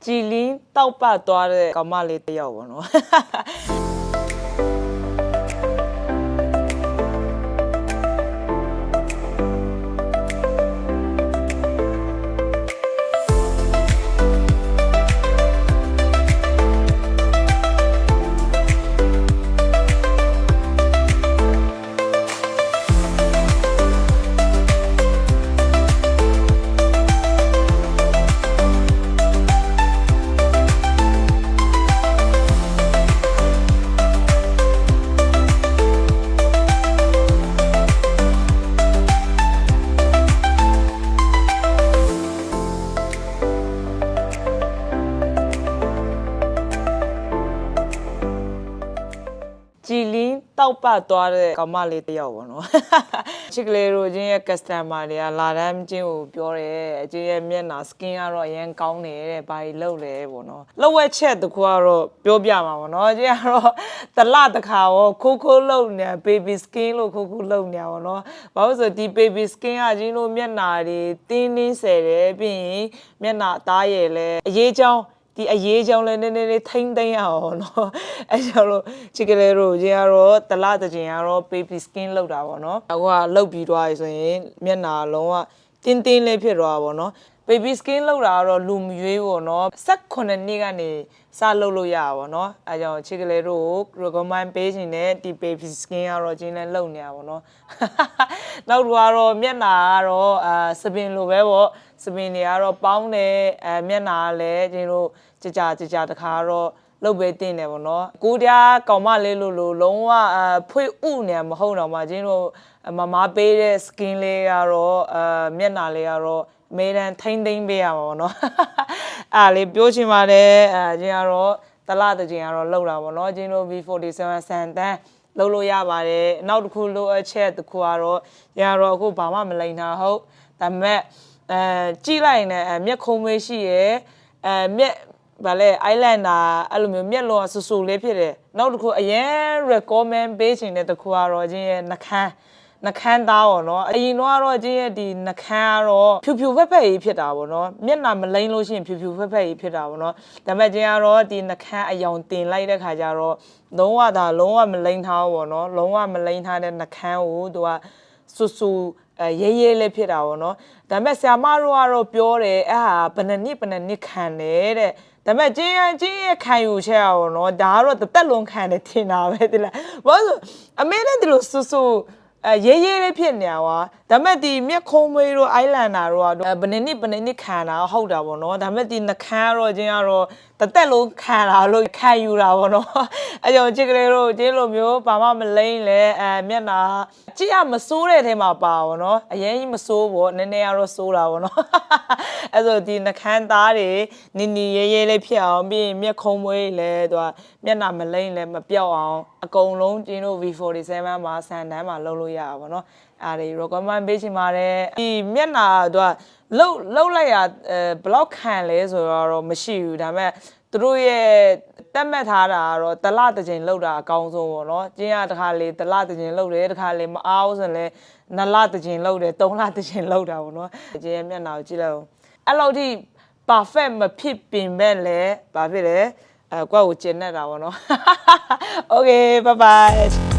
ကြည်လင်းတောက်ပတ်သွားတဲ့ကောင်မလေးတစ်ယောက်ပေါ့နော်ကြည်လင်းတောက်ပတ်သွားတဲ့ကောင်မလေးတစ်ယောက်ပေါ့နော်ချစ်ကလေးတို့ချင်းရဲ့ customer တွေကလာတမ်းချင်းကိုပြောတယ်အချင်းရဲ့မျက်နှာ skin ကတော့အရင်ကောင်းတယ်တဲ့ဘာကြီးလုပ်လဲပေါ့နော်လောက်ဝက်ချက်တခုကတော့ပြောပြမှာပေါ့နော်အချင်းကတော့တလတခါရောခိုးလုပ်နေ baby skin လို့ခိုးလုပ်နေပါပေါ့နော်ဘာလို့ဆိုဒီ baby skin ကချင်းတို့မျက်နှာတွေတင်းဆယ်တယ်ပြီးရင်မျက်နှာအသားရည်လဲအရေးချောင်းဒီအရေးကြောင့်လည်းနည်းနည်းထိမ့်သိမ်းရအောင်နော်အဲကြောင့်လို့ချစ်ကလေးတို့ကြီးကတော့တလတစ်ချိန်ကတော့ baby skin လောက်တာပေါ့နော်အခုကလောက်ပြီးသွားပြီဆိုရင်မျက်နှာလုံးဝတင်းလေးဖြစ်သွားပါပေါ့နော် baby skin လောက်တာကတော့လူမရွေးပေါ့နော်18နှစ်ကနေစလုပ်လို့ရပါပေါ့နော်အဲကြောင့်ချစ်ကလေးတို့ recommend ပေးခြင်းနဲ့ဒီ baby skin ကတော့ကျင်းနဲ့လုံနေရပါပေါ့နော်နောက်တော့မျက်နှာကတော့စပင်လိုပဲပေါ့စပင်တွေကတော့ပေါင်းတယ်မျက်နှာကလည်းကျင်းတို့ကြာတခါတော့လုတ်ပဲတင်းတယ်ပေါ့နော်ကိုတရားကောင်မလေးလို့လုံးဝဖွေးဥနေမဟုတ်တော့မှကျင်းတို့မပေးတဲ့ skin လေးကတော့မျက်နှာလေးကတော့အမေတန်ထိမ့်သိမ့်ပေးရမှာပေါ့နော်အဲ့လေးပြောချင်ပါတယ်ကျင်းကတော့တလတစ်ချိန်ကတော့လောက်တာပေါ့နော်ကျင်းတို့ V47 ဆန်တန်းလုပ်လို့ရပါတယ်နောက်တစ်ခုလိုအပ်ချက်တစ်ခုကတော့ကျင်းကတော့အခုဘာမှမလိန်တာဟုတ်ဒါပေမဲ့ကြည့်လိုက်ရင်မျက်ခုံးမေးရှိရယ်မျက်ဗာလဲ eyeliner အဲ့လိုမျိုးမျက်လုံးကဆူလေးဖြစ်တယ်နောက်တစ်ခုအရင် recommend ပေးချင်တဲ့တစ်ခုကတော့ကျင်းရဲ့နှခမ်းသားပေါ့နော်အရင်တော့ကျင်းရဲ့ဒီနှခမ်းကတော့ဖြူဖက်ကြီးဖြစ်တာပေါ့နော်မျက်နှာမလိမ့်လို့ရှိရင်ဖြူဖက်ကြီးဖြစ်တာပေါ့နော်ဒါပေမဲ့ကျင်းကတော့ဒီနှခမ်းအယောင်တင်လိုက်တဲ့ခါကျတော့လုံးဝမလိမ့်ထားဘူးပေါ့နော်လုံးဝမလိမ့်ထားတဲ့နှခမ်းကိုသူကဆူရေးလေးဖြစ်တာပေါ့နော်ဒါပေမဲ့ဆရာမတို့ကတော့ပြောတယ်အဲ့ဟာဘယ်နှစ်ခံတယ်တဲ့ဒါပေမဲ့ကျင်းရဲ့ခံယူချက်ရအောင်နော်ဒါကတော့တစ်သက်လုံးခံတယ်ထင်တာပဲတိလားဘာလို့အမေနဲ့ဒီလိုဆူရေးလေးဖြစ်နေကွာဒါပေမဲ့ဒီမျက်ခုံးမွေးတို့ eyeliner တို့ကဘယ်နှစ်ခံတာဟုတ်တာပေါ့နော်ဒါပေမဲ့ဒီနှခမ်းကတော့ကျင်းကတော့တစ်သက်လုံးခံတာလို့ခံယူတာပေါ့နော်အဲကြောင့်ချစ်ကလေးတို့ကျင်းလိုမျိုးဘာမှမလိမ့်လဲမျက်နှာကြည့်ရမစိုးတဲ့ထဲမှာပါပေါ့နော်အရင်ကြီးမစိုးပေါ့နည်းနည်းကတော့စိုးတာပေါ့နော်အဲဆိုဒီနှခမ်းသားတွေနီရေးလေးဖြစ်အောင်ပြီးမျက်ခုံးမွေးလဲသူကမျက်နှာမလိမ့်လဲမပြောက်အောင်အကုန်လုံးကျင်းတို့ V47 မှာဆန်တန်းမှာလုပ်လို့ရပါပေါ့နော်အားတွေ recommend ပေးချင်ပါတယ်ဒီမျက်နှာသူကလှုပ်လိုက်ရဘလောက်ခံလဲဆိုတော့မရှိဘူးဒါပေမဲ့သူတို့ရဲ့တက်မှတ်ထားတာကတော့တလတစ်ချိန်လှုပ်တာအကောင်းဆုံးပေါ့နော်ကျင်းရတစ်ခါလေတလတစ်ချိန်လှုပ်တယ်တစ်ခါလေမအားဘူးဆိုရင်လည်း2လတစ်ချိန်လှုပ်တယ်3လတစ်ချိန်လှုပ်တာပေါ့နော်ကျင်းရဲ့မျက်နှာကိုကြည့်လိုက်အောင်အဲ့လောက်ထိ perfect မဖြစ်ပင်မဲ့လဲဘာဖြစ်လဲကွက်ကိုကျင်နေတာပေါ့နော် Okay bye bye